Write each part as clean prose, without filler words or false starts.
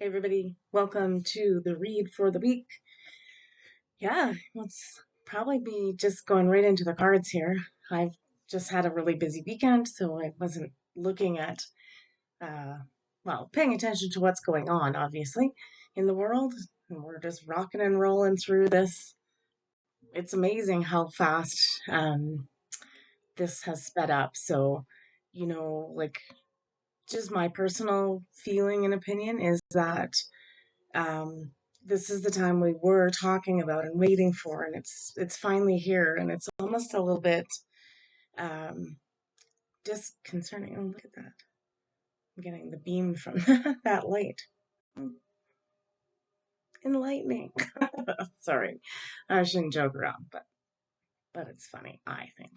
Hey everybody, welcome to the read for the week. Yeah, let's probably be just going right into the cards here. I've just had a really busy weekend, so I wasn't looking at, uh, paying attention to what's going on, obviously, in the world. And we're just rocking and rolling through this. It's amazing how fast this has sped up. So, like, just my personal feeling and opinion is that um, this is the time we were talking about and waiting for, and it's finally here, and it's almost a little bit um, disconcerting. Oh, look at that! I'm getting the beam from that light. Enlightening. Sorry, I shouldn't joke around, but it's funny, I think.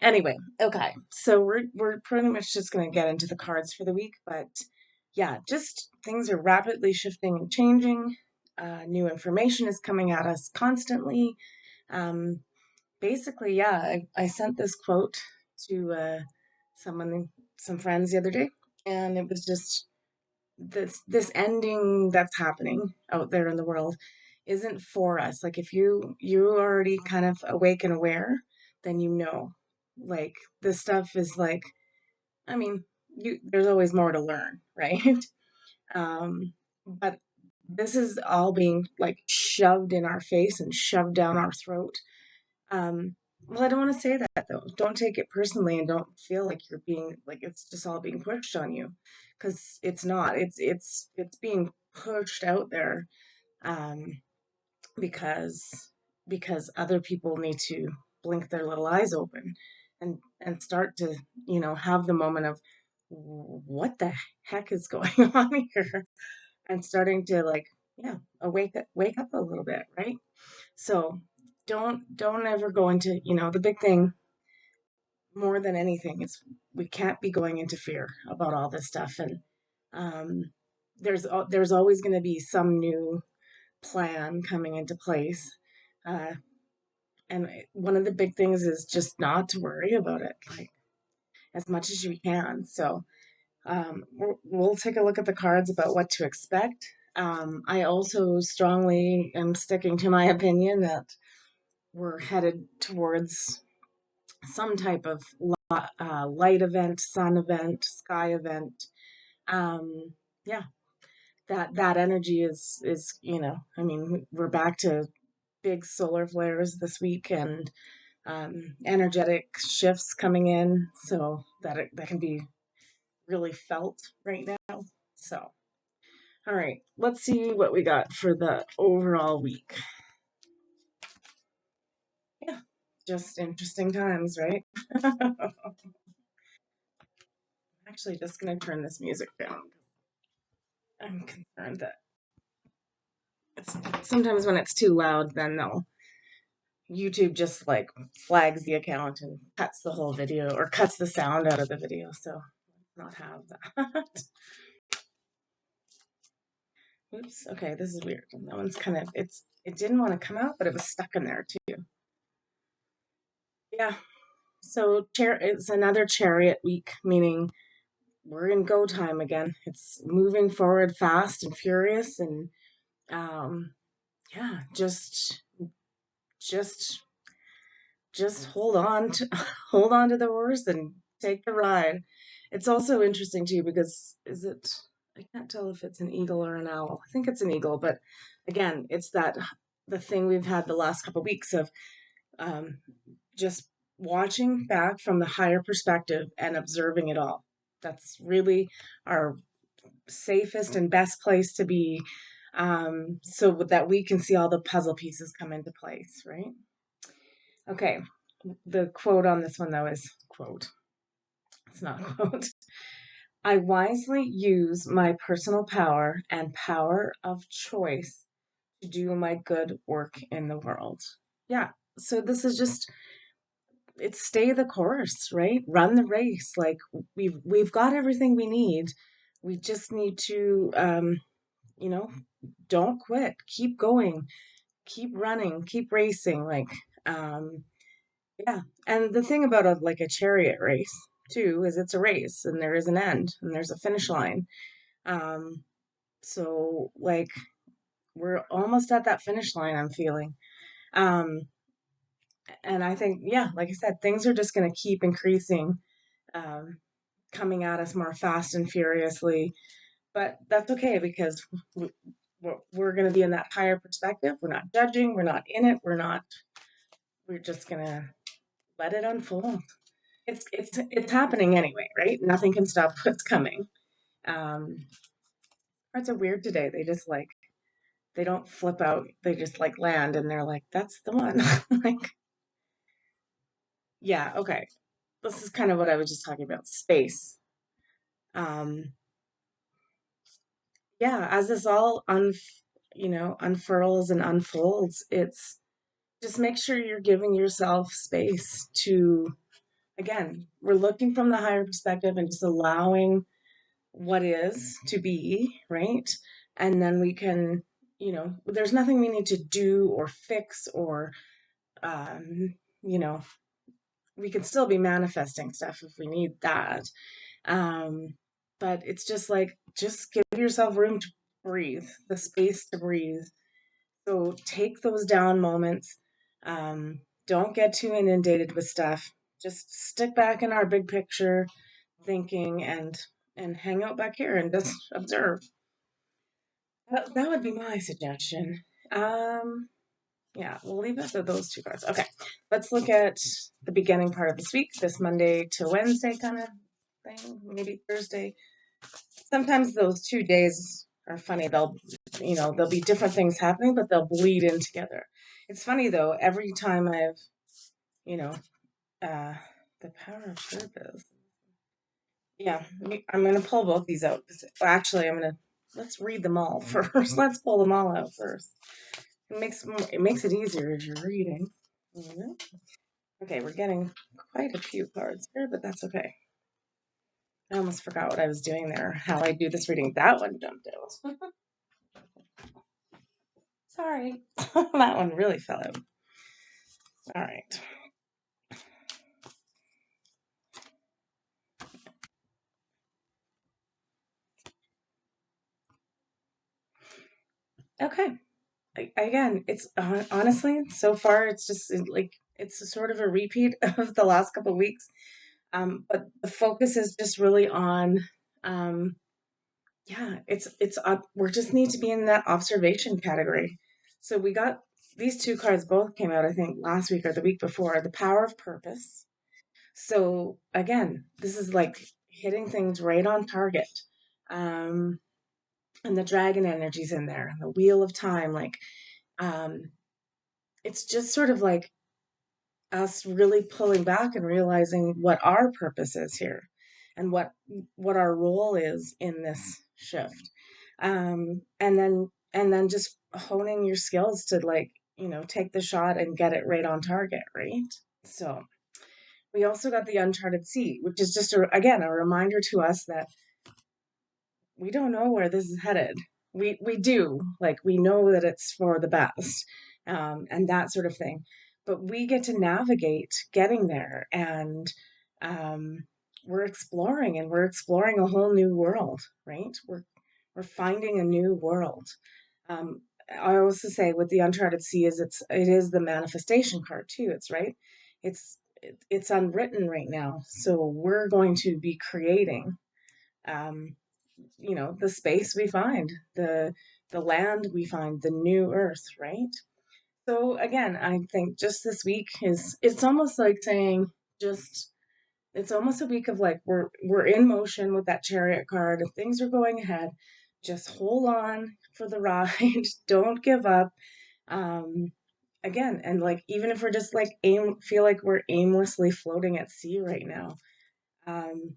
Anyway, okay, so we're pretty much just gonna get into the cards for the week, but yeah, just things are rapidly shifting and changing. New information is coming at us constantly. Um, Basically, yeah, I sent this quote to someone, some friends the other day, and it was just this ending that's happening out there in the world isn't for us. Like if you already kind of awake and aware, then like this stuff is like, I mean, you there's always more to learn, right? But this is all being like shoved in our face and shoved down our throat. um, well, I don't want to say that though. Don't take it personally and don't feel like you're being like it's just all being pushed on you, because it's not. It's being pushed out there um, because other people need to blink their little eyes open and start to have the moment of what the heck is going on here, and starting to like yeah wake up a little bit, right? So don't ever go into, the big thing more than anything is we can't be going into fear about all this stuff. And um, there's always going to be some new plan coming into place. Uh, and one of the big things is just not to worry about it, like as much as you can. So we'll take a look at the cards about what to expect. I also strongly am sticking to my opinion that we're headed towards some type of light event, sun event, sky event. Um, yeah, that energy is I mean, we're back to big solar flares this week, and energetic shifts coming in, so that can be really felt right now. So, all right, let's see what we got for the overall week. Yeah, just interesting times, right? I'm actually just gonna turn this music down. I'm concerned that it's sometimes when it's too loud, then they'll YouTube just like flags the account and cuts the whole video or cuts the sound out of the video. So let's not have that. Oops. Okay, this is weird. That one's kind of it didn't want to come out, but it was stuck in there too. Yeah. So it's another chariot week, meaning we're in go time again. It's moving forward fast and furious, and um, yeah, just hold on to hold on to the horse and take the ride. It's also interesting too because I can't tell if it's an eagle or an owl. I think it's an eagle, but again, it's that the thing we've had the last couple of weeks of um, just watching back from the higher perspective and observing it all. That's really our safest and best place to be, so that we can see all the puzzle pieces come into place, right? Okay, the quote on this one though is quote. It's not a quote. I wisely use my personal power and power of choice to do my good work in the world. Yeah. So this is just it's stay the course, right? Run the race. Like we've got everything we need. We just need to you know, don't quit. Keep going. Keep running. Keep racing. Like um yeah. And the thing about a chariot race too is it's a race and there is an end and there's a finish line. Um, So like we're almost at that finish line, I'm feeling. Um, and I think, yeah, like I said, things are just going to keep increasing, um, coming at us more fast and furiously. But that's okay because we're going to be in that higher perspective. We're not judging. We're not in it. We're just going to let it unfold. It's happening anyway, right? Nothing can stop what's coming. Parts are weird today. They don't flip out. They just like land and they're like, that's the one. Like, yeah, okay. This is kind of what I was just talking about, space. Um, yeah, as this all unfurls and unfolds, it's just make sure you're giving yourself space to, again, we're looking from the higher perspective and just allowing what is to be, right? And then we can, there's nothing we need to do or fix or, um, you know, we can still be manifesting stuff if we need that. Um, but it's just like, just give yourself room to breathe, the space to breathe. So take those down moments. Don't get too inundated with stuff. Just stick back in our big picture thinking and hang out back here and just observe. That would be my suggestion. Um, yeah, we'll leave it at those two cards. Okay, let's look at the beginning part of this week, this Monday to Wednesday kind of thing, maybe Thursday. Sometimes those 2 days are funny. There'll be different things happening, but they'll bleed in together. It's funny though, every time you know, uh, the power of purpose. Yeah, I'm gonna pull both these out. Actually, let's read them all first. Let's pull them all out first. It makes it easier as you're reading. Mhm. Okay, we're getting quite a few cards here, but that's okay. I almost forgot what I was doing there, how I do this reading. That one jumped out. Sorry. That one really fell out. All right. Okay. Again, it's honestly, so far, it's just like, it's a sort of a repeat of the last couple of weeks. But the focus is just really on, um, yeah, we just need to be in that observation category. So we got these two cards both came out, I think, last week or the week before, the power of purpose. So again, this is like hitting things right on target. Um, and the dragon energy's in there, and the wheel of time, like, um, it's just sort of like us really pulling back and realizing what our purpose is here and what our role is in this shift. And then just honing your skills to, like, take the shot and get it right on target, right? So we also got the uncharted sea, which is just again a reminder to us that we don't know where this is headed. We do, like, we know that it's for the best, and that sort of thing. But we get to navigate getting there, and um, we're exploring a whole new world, right? We're finding a new world. Um, I also say with the Uncharted Sea is it is the manifestation card too. It's right. It's unwritten right now, so we're going to be creating. Um, the space we find, the land we find, the new earth, right? So again, I think just this week is it's almost like saying, just it's almost a week of like, we're in motion with that chariot card. If things are going ahead, just hold on for the ride. Don't give up. Um Again, and like, even if we're just like feel like we're aimlessly floating at sea right now, um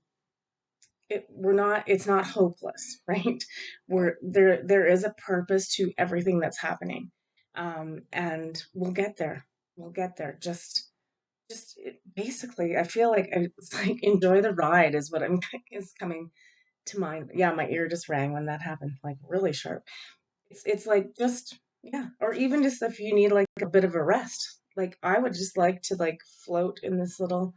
it's not hopeless. Right? We're there is a purpose to everything that's happening. And we'll get there. Basically, I feel like it's like, enjoy the ride is what I'm is coming to mind. Yeah, my ear just rang when that happened, like really sharp. It's like, just, yeah, or even just if you need like a bit of a rest, like I would just like to like float in this little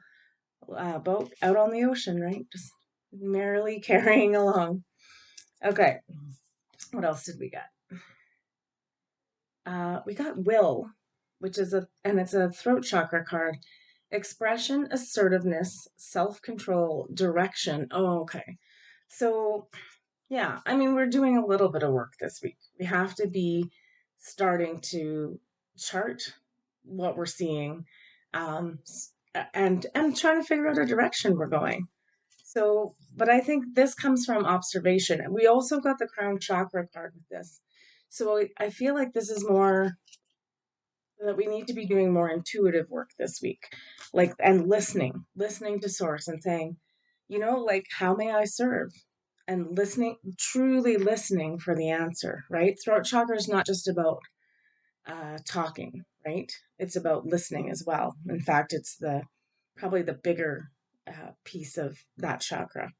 boat out on the ocean, right? Just merrily carrying along. Okay, What else did we get? We got will, which is and it's a throat chakra card. Expression, assertiveness, self control, direction. Oh, okay. So, yeah, I mean, we're doing a little bit of work this week. We have to be starting to chart what we're seeing, um, and trying to figure out a direction we're going. So, but I think this comes from observation. We also got the crown chakra card with this. So I feel like this is more that we need to be doing more intuitive work this week, like, and listening to source and saying, like, how may I serve? And listening, truly listening for the answer, right? Throat chakra is not just about talking, right? It's about listening as well. In fact, it's the probably the bigger piece of that chakra.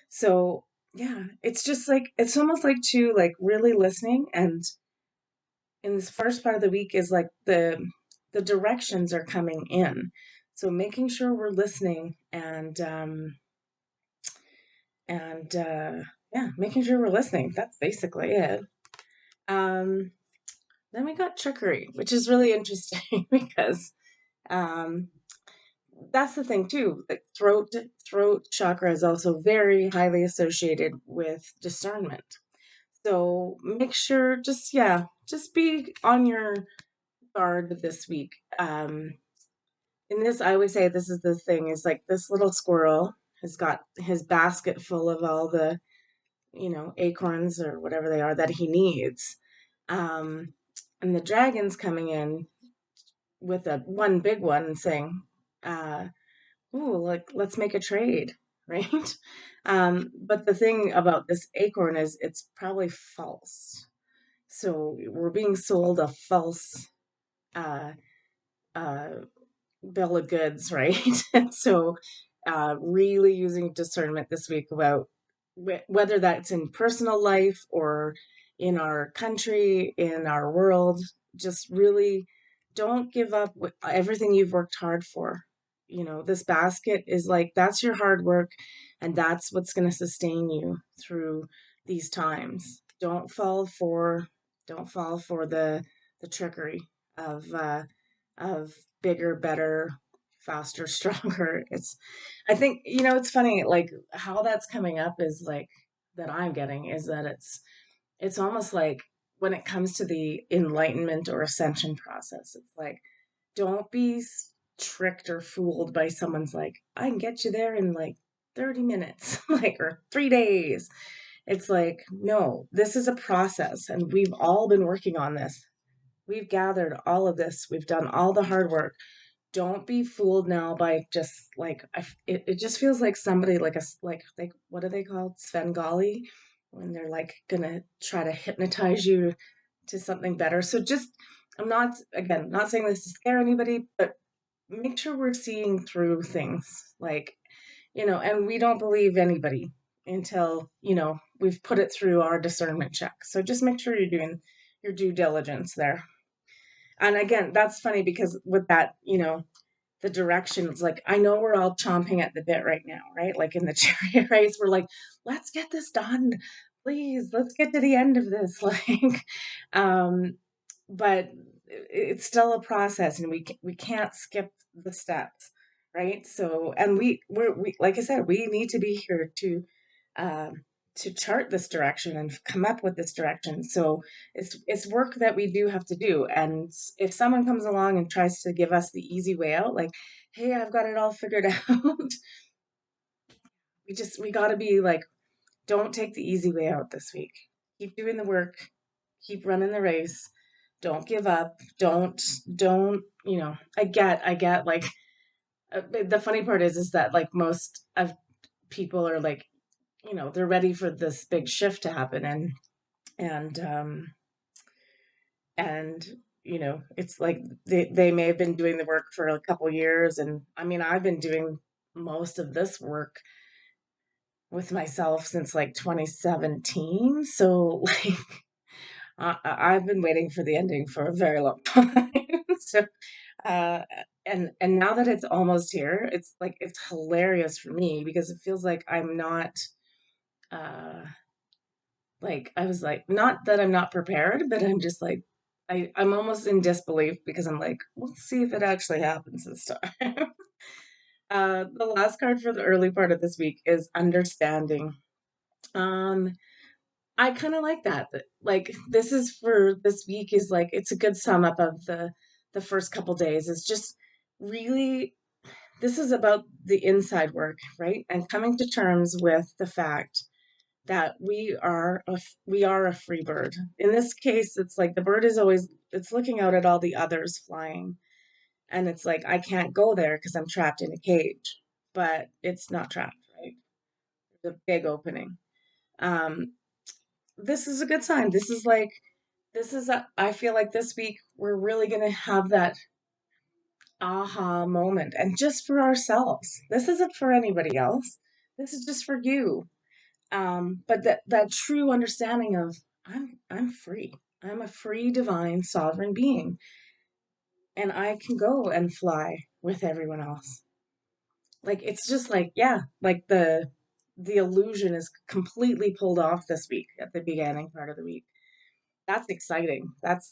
So yeah, it's just like it's almost like to like really listening, and in this first part of the week is like the directions are coming in. So making sure we're listening and yeah, making sure we're listening. That's basically it. Um, then we got trickery, which is really interesting because um, that's the thing too. Like throat chakra is also very highly associated with discernment. So make sure, just be on your guard this week. In this, I always say this is the thing is like this little squirrel has got his basket full of all the, acorns or whatever they are that he needs. Um, and the dragon's coming in with a one big one and saying, "Ooh, like let's make a trade," right? But the thing about this acorn is it's probably false. So we're being sold a false uh, uh, bill of goods, right? And so, really using discernment this week about whether that's in personal life or in our country, in our world, just really don't give up everything you've worked hard for. This basket is like that's your hard work, and that's what's going to sustain you through these times. Don't fall for the trickery of bigger, better, faster, stronger. I think, it's funny, like how that's coming up is like that I'm getting is that it's almost like when it comes to the enlightenment or ascension process, it's like, don't be tricked or fooled by someone's like, I can get you there in like 30 minutes, like, or 3 days. It's like, no, this is a process, and we've all been working on this. We've gathered all of this. We've done all the hard work. Don't be fooled now by just like it just feels like somebody like what are they called, Svengali, when they're like gonna try to hypnotize you to something better. So just I'm not, again, not saying this to scare anybody, but make sure we're seeing through things, like, and we don't believe anybody until we've put it through our discernment check. So just make sure you're doing your due diligence there. And again, that's funny because with that, the directions, like I know we're all chomping at the bit right now, right? Like in the chariot race, we're like, let's get this done. Please, let's get to the end of this. Like, um, but it's still a process, and we can't skip the steps, right? So, and we like I said, we need to be here um, to chart this direction and come up with this direction. So it's work that we do have to do. And if someone comes along and tries to give us the easy way out, like, hey, I've got it all figured out, we got to be like, don't take the easy way out this week. Keep doing the work, keep running the race. Don't give up. Don't, I get like, the funny part is that like most of people are like, they're ready for this big shift to happen, and and it's like they may have been doing the work for a couple years, and I mean I've been doing most of this work with myself since like 2017, so like I've been waiting for the ending for a very long time. So uh and now that it's almost here, it's like it's hilarious for me because it feels like I'm not uh Like I was like, not that I'm not prepared, but I'm just like I'm almost in disbelief because I'm like, we'll see if it actually happens this time. The last card for the early part of this week is understanding. Um, I kind of like that. Like this is for this week is like it's a good sum up of the first couple days. It's just really this is about the inside work, right? And coming to terms with the fact that we are a free bird. In this case, it's like the bird is always it's looking out at all the others flying, and it's like I can't go there because I'm trapped in a cage, but it's not trapped, right? There's a big opening. Um, this is a good sign. I feel like this week we're really going to have that aha moment, and just for ourselves. This isn't for anybody else. This is just for you. But that true understanding of I'm free. I'm a free divine sovereign being, and I can go and fly with everyone else. Like it's just like yeah, like the illusion is completely pulled off this week at the beginning part of the week. That's exciting. That's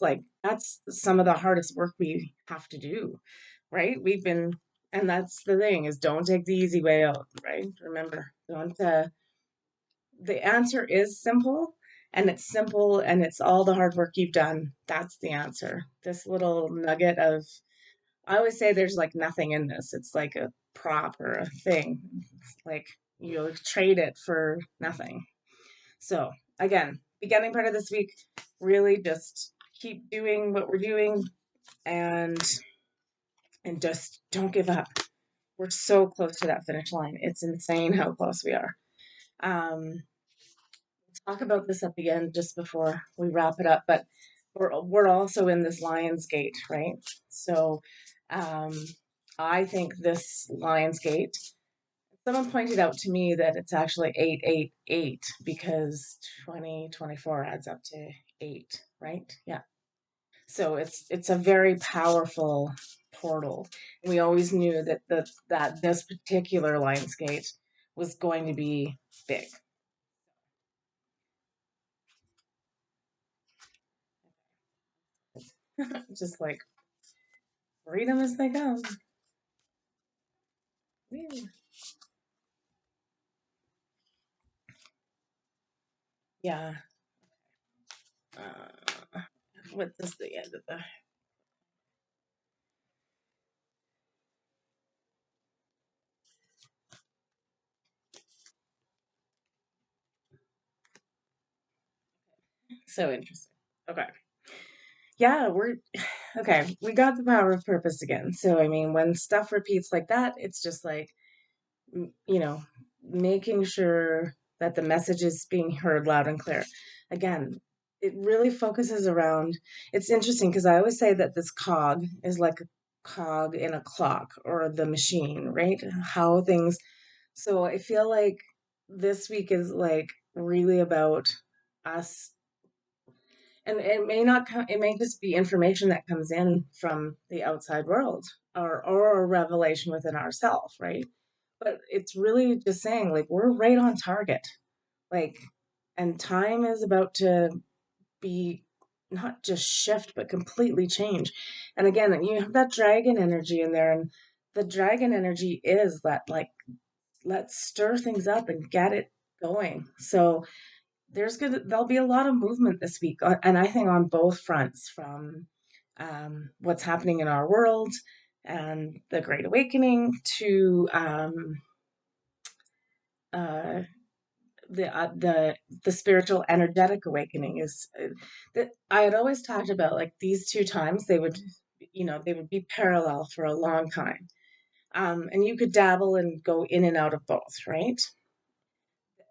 some of the hardest work we have to do, right? And that's the thing is don't take the easy way out, right? Remember, don't the answer is simple and it's all the hard work you've done. That's the answer. This little nugget of, I always say there's like nothing in this. It's like a prop or a thing. It's like you'll trade it for nothing. So, again, beginning part of this week, really just keep doing what we're doing and just don't give up. We're so close to that finish line. It's insane how close we are. Um, talk about this at the end just before we wrap it up, but we're also in this Lions Gate, right? So um, I think this Lions Gate, someone pointed out to me that it's actually 888 because 2024 adds up to 8, right? Yeah. So it's a very powerful portal. We always knew that that this particular Lions Gate was going to be big. Just like freedom as they come. Yeah. What's this the end of the so interesting. Okay. Yeah, we're okay. We got the power of purpose again. So I mean, when stuff repeats like that, it's just like you know, making sure that the message is being heard loud and clear. Again, it really focuses around. It's interesting because I always say that this cog is like a cog in a clock or the machine, right? How things. So I feel like this week is like really about us and it may not come it may just be information that comes in from the outside world or a revelation within ourselves, right? But it's really just saying like we're right on target, like, and time is about to be not just shift but completely change. And again, you have that dragon energy in there, and the dragon energy is that like let's stir things up and get it going. So there'll be a lot of movement this week, and I think on both fronts, from what's happening in our world and the Great Awakening to uh, the spiritual energetic awakening is that I had always talked about like these two times they would be parallel for a long time, and you could dabble and go in and out of both, right?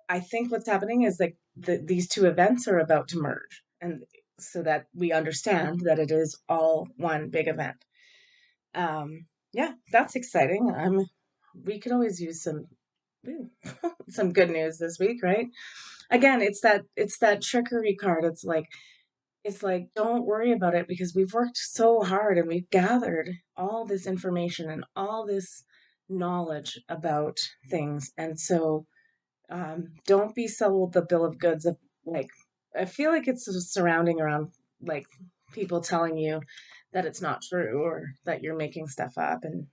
I think what's happening is like these two events are about to merge, and so that we understand that it is all one big event. Yeah, that's exciting. We could always use ooh, some good news this week, right? Again, it's that trickery card. It's like don't worry about it because we've worked so hard and we've gathered all this information and all this knowledge about things, and so don't be sold the bill of goods of like I feel like it's surrounding around like people telling you that it's not true or that you're making stuff up and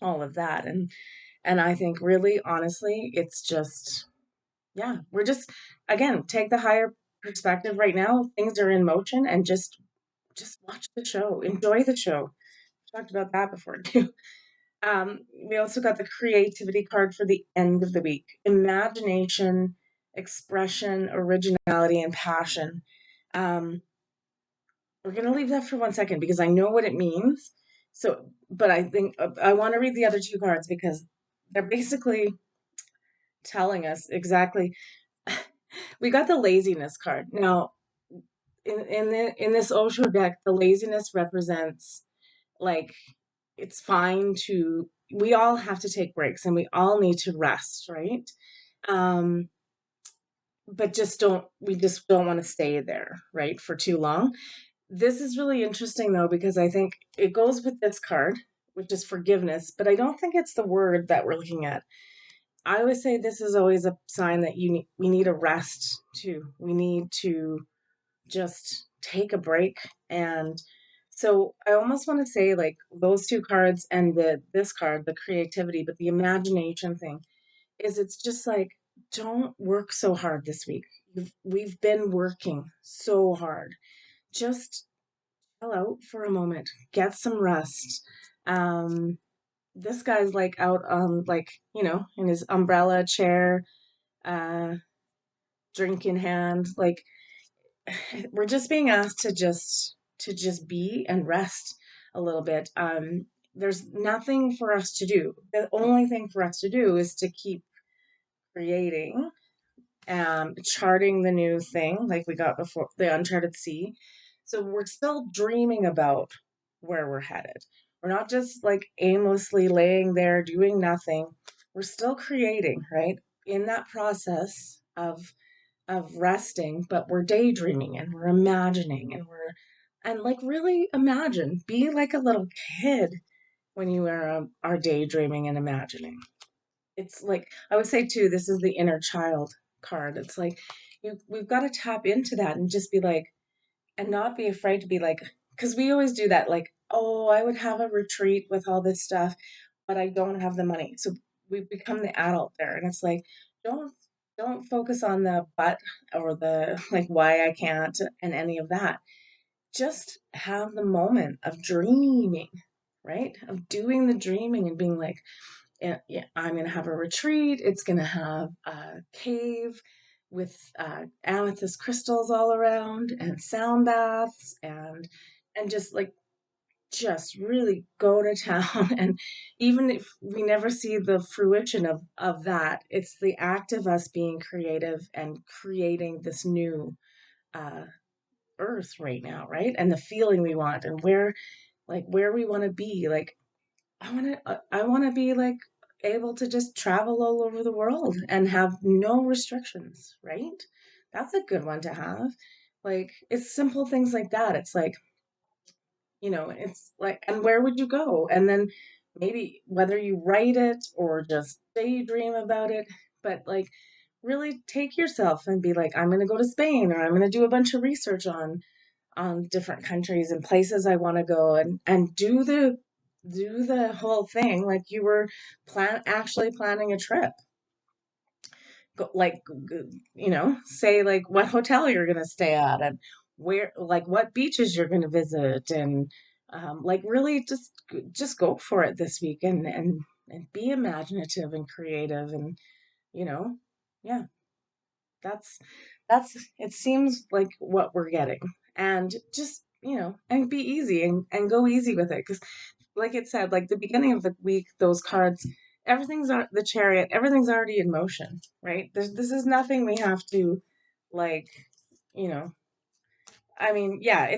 all of that. And I think really honestly, it's just yeah, we're just again, take the higher perspective right now. Things are in motion and just watch the show. Enjoy the show. We talked about that before too. We also got the creativity card for the end of the week. Imagination, expression, originality, and passion. Um, we're going to leave that for 1 second because I know what it means. So, but I think I want to read the other two cards because they're basically telling us exactly. We got the laziness card. Now, in this Osho deck, the laziness represents like it's fine to we all have to take breaks and we all need to rest, right? Um, but just don't want to stay there, right, for too long. This is really interesting though, because I think it goes with this card, which is forgiveness, but I don't think it's the word that we're looking at. I always say this is always a sign that we need a rest too. We need to just take a break. And so I almost want to say like those two cards and this card, the creativity, but the imagination thing is it's just like don't work so hard this week. We've been working so hard. Just chill out for a moment. Get some rest. Um this guy's like out on like, in his umbrella chair, uh drink in hand, like we're just being asked to just be and rest a little bit. There's nothing for us to do. The only thing for us to do is to keep creating, charting the new thing like we got before the Uncharted Sea. So we're still dreaming about where we're headed. We're not just like aimlessly laying there doing nothing. We're still creating, right? In that process of resting, but we're daydreaming and we're imagining and like really imagine, be like a little kid when you are daydreaming and imagining. It's like I would say too, this is the inner child card. It's like we've got to tap into that and just be like, and not be afraid to be like, because we always do that, like, oh, I would have a retreat with all this stuff, but I don't have the money. So we become the adult there, and it's like, don't don't focus on the but or the like why I can't and any of that. Just have the moment of dreaming, right? Of doing the dreaming and being like, yeah, I'm going to have a retreat. It's going to have a cave with amethyst crystals all around and sound baths and just like just really go to town. And even if we never see the fruition of that, it's the act of us being creative and creating this new uh, earth right now, right? And the feeling we want and where we want to be. Like I want to be like able to just travel all over the world and have no restrictions, right? That's a good one to have. Like it's simple things like that. It's like, it's like, and where would you go? And then maybe whether you write it or just daydream about it, but like really take yourself and be like, I'm going to go to Spain or I'm going to do a bunch of research on different countries and places I want to go and do the whole thing like you were actually planning a trip. Go, like say like what hotel you're going to stay at and where like what beaches you're going to visit and like really just go for it this week and be imaginative and creative and you know yeah, that's it seems like what we're getting. And just, and be easy and go easy with it. Because like it said, like the beginning of the week, those cards, the chariot, everything's already in motion, right? This is nothing we have to like, you know, I mean, yeah,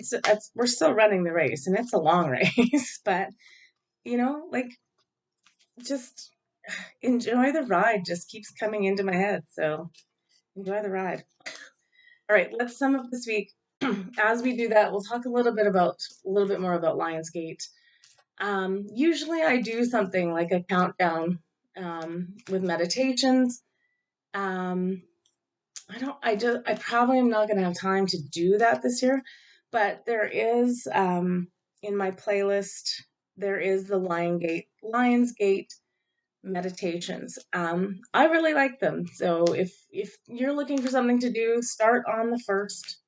we're still running the race and it's a long race, but like just enjoy the ride just keeps coming into my head. So enjoy the ride. All right, let's sum up this week. As we do that, we'll talk a little bit more about Lionsgate. Usually I do something like a countdown with meditations. Um, I probably am not going to have time to do that this year, but there is, in my playlist, there is the Lionsgate meditations. I really like them. So if you're looking for something to do, start on the first,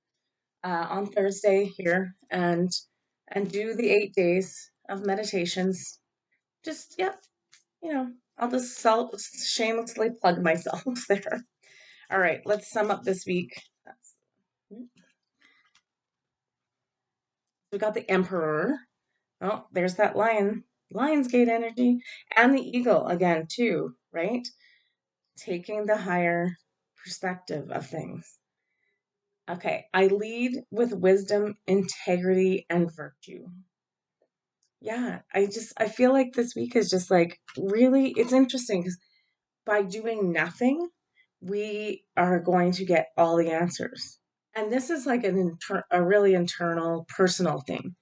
on Thursday here, and do the 8 days of meditations. Just, yep, you know, I'll just shamelessly plug myself there. All right, let's sum up this week. We got the Emperor. Oh, there's that Lionsgate energy, and the Eagle again too, right? Taking the higher perspective of things. Okay, I lead with wisdom, integrity, and virtue. Yeah, I feel like this week is just like really, it's interesting because by doing nothing, we are going to get all the answers. And this is like a really internal, personal thing.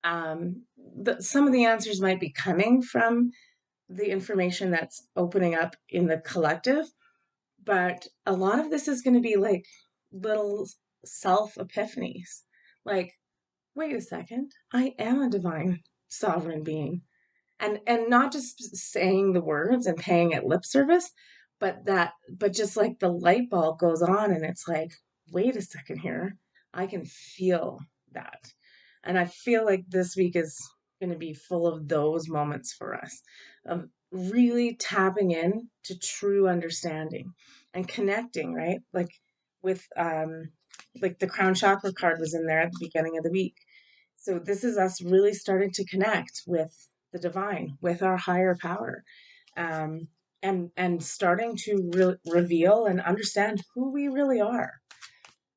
Some of the answers might be coming from the information that's opening up in the collective, but a lot of this is going to be like little self epiphanies. Like, wait a second, I am a divine sovereign being. And not just saying the words and paying it lip service, but just like the light bulb goes on and it's like, wait a second here, I can feel that. And I feel like this week is going to be full of those moments for us, of really tapping in to true understanding and connecting, right? With like the crown chakra card was in there at the beginning of the week. So this is us really starting to connect with the divine, with our higher power, um, and starting to reveal and understand who we really are.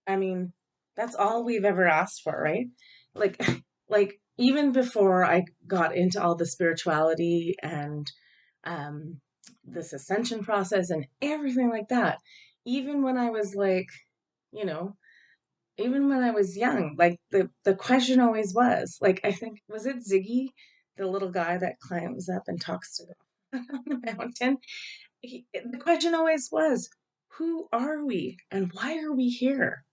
I mean, that's all we've ever asked for, right? Like, like even before I got into all the spirituality and um, this ascension process and everything like that, even when I was like, you know, even when I was young, like the question always was, like, I think, was it Ziggy, the little guy that climbs up and talks to them on the mountain? The question always was, who are we and why are we here?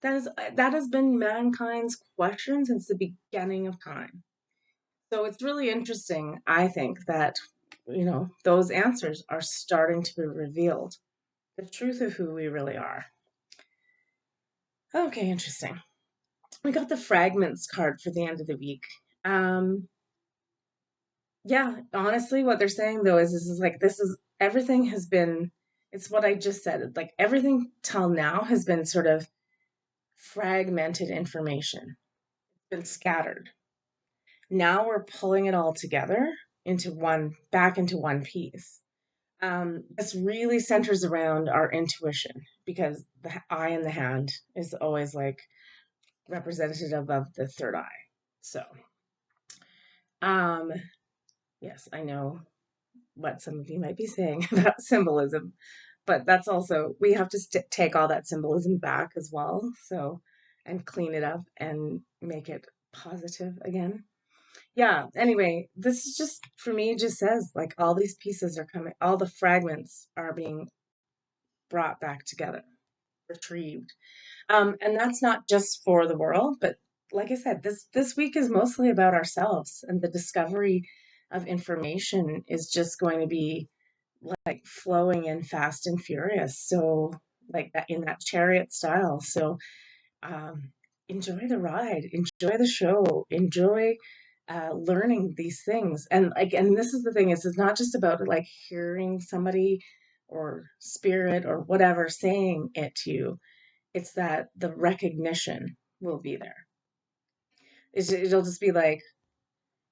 That has been mankind's question since the beginning of time. So it's really interesting, I think, that those answers are starting to be revealed. The truth of who we really are. Okay, interesting. We got the fragments card for the end of the week. Um, yeah, honestly, what they're saying though is like this is everything has been. It's what I just said. Like everything till now has been sort of fragmented information, been scattered. Now we're pulling it all together back into one piece. This really centers around our intuition because the eye in the hand is always like representative of the third eye. So, um, yes, I know what some of you might be saying about symbolism, but that's also, we have to take all that symbolism back as well. So, and clean it up and make it positive again. Yeah, anyway, this is just, for me, just says like all these pieces are coming, all the fragments are being brought back together, retrieved. And that's not just for the world, but like I said, this week is mostly about ourselves, and the discovery of information is just going to be like flowing in fast and furious. So like that in that chariot style. So um, enjoy the ride, enjoy the show, enjoy learning these things. And again, this is the thing: is it's not just about like hearing somebody or spirit or whatever saying it to you. It's that the recognition will be there. It'll just be like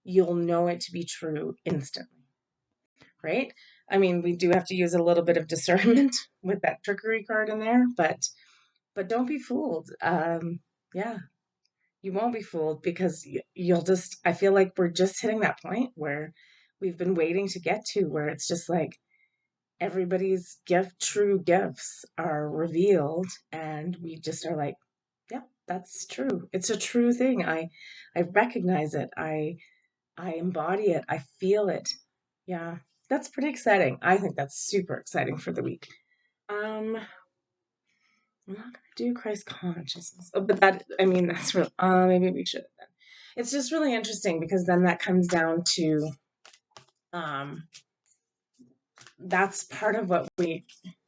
you'll know it to be true instantly, right? I mean, we do have to use a little bit of discernment with that trickery card in there, but don't be fooled. Yeah, you won't be fooled because you'll just. I feel like we're just hitting that point where we've been waiting to get to, where it's just like everybody's true gifts are revealed, and we just are like, yeah, that's true. It's a true thing. I recognize it. I embody it. I feel it. Yeah, that's pretty exciting. I think that's super exciting for the week. Um, I'm not gonna do Christ consciousness. Oh, but that, I mean, that's real. Maybe we should then. It's just really interesting because then that comes down to, um, that's part of what we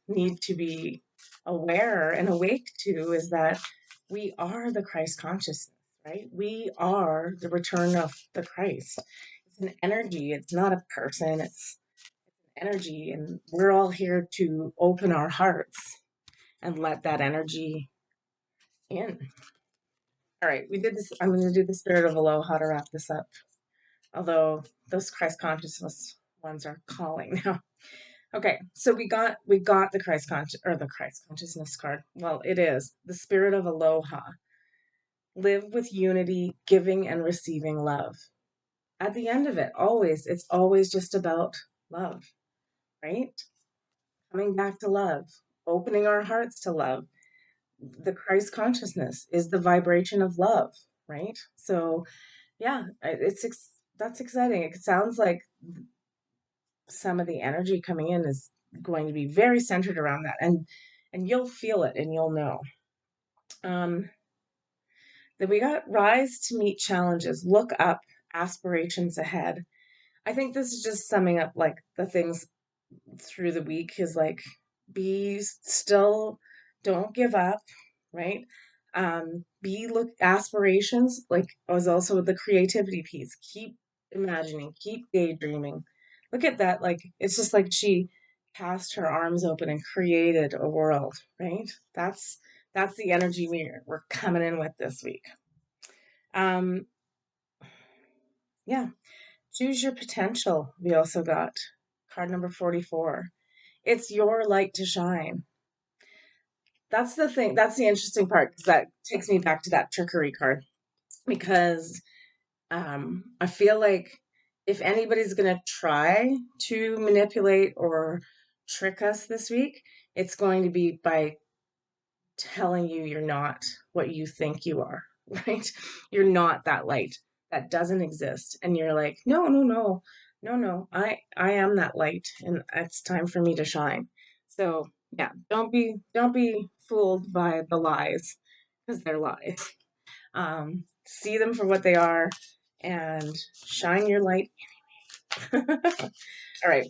need to be aware and awake to is that we are the Christ consciousness, right? We are the return of the Christ. It's an energy. It's not a person. It's energy, and we're all here to open our hearts and let that energy in. All right, we did this. I'm going to do the spirit of aloha to wrap this up. Although those Christ consciousness ones are calling now. Okay, so we got the Christ consciousness card. Well, it is the spirit of aloha. Live with unity, giving and receiving love. At the end of it, it's always just about love, right? Coming back to love, opening our hearts to love. The Christ consciousness is the vibration of love, right? So, yeah, that's exciting. It sounds like some of the energy coming in is going to be very centered around that, and you'll feel it and you'll know. Um, then we got rise to meet challenges, look up, aspirations ahead. I think this is just summing up like the things through the week is like be still, don't give up, right? Be look aspirations like was also the creativity piece. Keep imagining, keep daydreaming. Look at that, like it's just like she cast her arms open and created a world, right? That's the energy we're coming in with this week. Um, yeah, choose your potential. We also got card number 44. It's your light to shine. That's the thing. That's the interesting part because that takes me back to that trickery card because I feel like if anybody's going to try to manipulate or trick us this week, it's going to be by telling you you're not what you think you are, right? You're not that light. That doesn't exist. And you're like, no, no, no, no, no. I am that light and it's time for me to shine. So yeah, don't be fooled by the lies because they're lies. See them for what they are and shine your light. All right,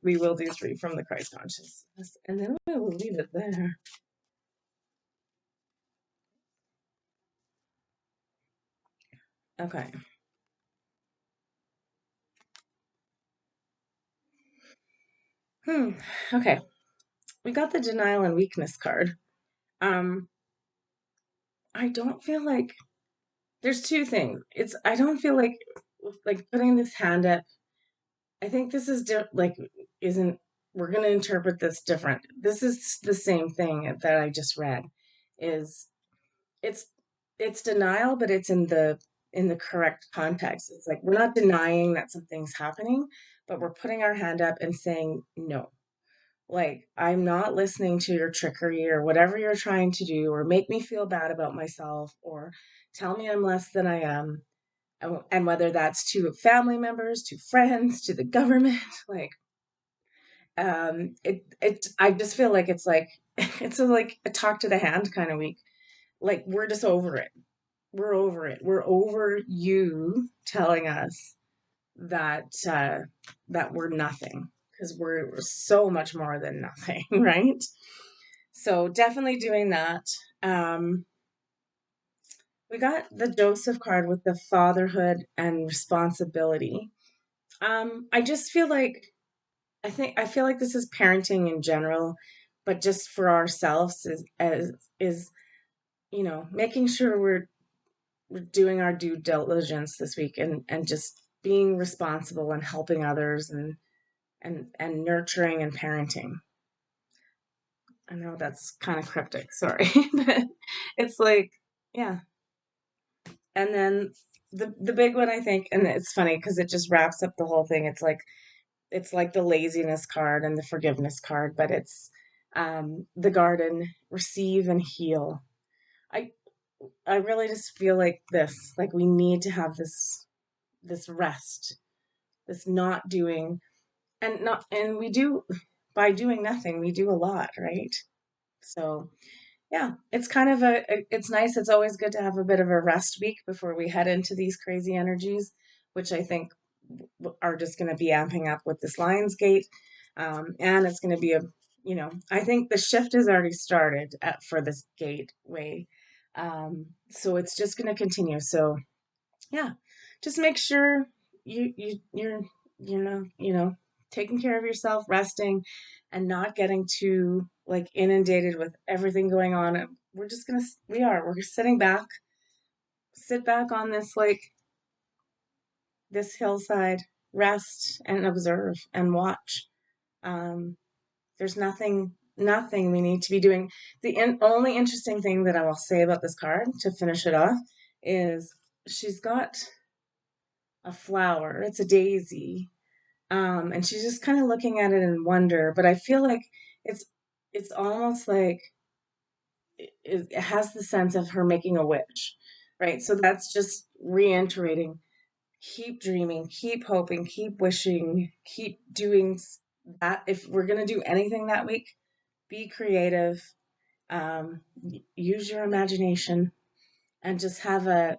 we will do three from the Christ consciousness and then we will leave it there. Okay. Okay. We got the denial and weakness card. Um, I don't feel like there's two things. I don't feel like putting this hand up. I think this is like isn't we're gonna interpret this different. This is the same thing that I just read. Is it's it's denial, but it's in the correct context. It's like we're not denying that something's happening, but we're putting our hand up and saying no. Like, I'm not listening to your trickery or whatever you're trying to do, or make me feel bad about myself, or tell me I'm less than I am. And whether that's to family members, to friends, to the government, like, I just feel like it's like, it's like a talk to the hand kind of week. Like, we're just over it. We're over it. We're over you telling us that we're nothing because we're so much more than nothing, right? So definitely doing that. We got the Joseph card with the fatherhood and responsibility. I just feel like I feel like this is parenting in general, but just for ourselves is making sure we're doing our due diligence this week and just being responsible and helping others and nurturing and parenting. I know that's kind of cryptic, sorry, but it's like, yeah. And then the big one, I think, and it's funny because it just wraps up the whole thing. It's like the laziness card and the forgiveness card, but it's the garden, receive and heal. I I really just feel like this, like we need to have this rest, this not doing and we do by doing nothing, we do a lot, right? So yeah, it's kind of it's nice. It's always good to have a bit of a rest week before we head into these crazy energies, which I think are just going to be amping up with this Lionsgate. And it's going to be I think the shift has already started for this gateway. So it's just going to continue. So yeah, just make sure you're taking care of yourself, resting, and not getting too like inundated with everything going on. We're sitting back, sit back on this hillside, rest and observe and watch. um there's nothing we need to be doing. Only interesting thing that I will say about this card to finish it off is she's got a flower. It's a daisy. And she's just kind of looking at it in wonder. But I feel like it's it's almost like it has the sense of her making a wish, right? So that's just reiterating: keep dreaming, keep hoping, keep wishing, keep doing that. If we're gonna do anything that week, be creative, use your imagination, and just have a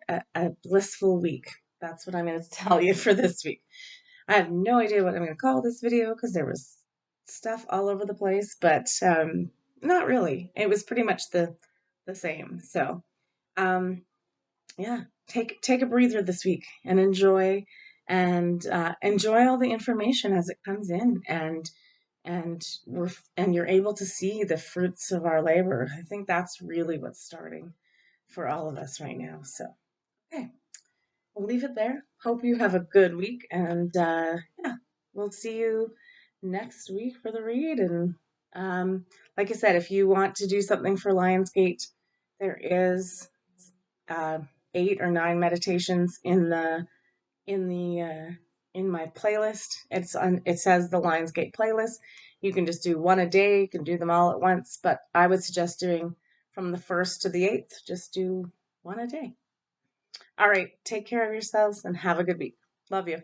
blissful week. That's what I'm going to tell you for this week. I have no idea what I'm going to call this video because there was stuff all over the place, but not really. It was pretty much the same. So um, yeah, take a breather this week and enjoy all the information as it comes in, and you're able to see the fruits of our labor. I think that's really what's starting for all of us right now. So okay, we'll leave it there. Hope you have a good week, and yeah, we'll see you next week for the read. And like I said, if you want to do something for Lionsgate, there is uh, 8 or 9 meditations in the in my playlist. It says the Lionsgate playlist. You can just do one a day. You can do them all at once, but I would suggest doing from the 1st to the 8th. Just do one a day. All right, take care of yourselves and have a good week. Love you.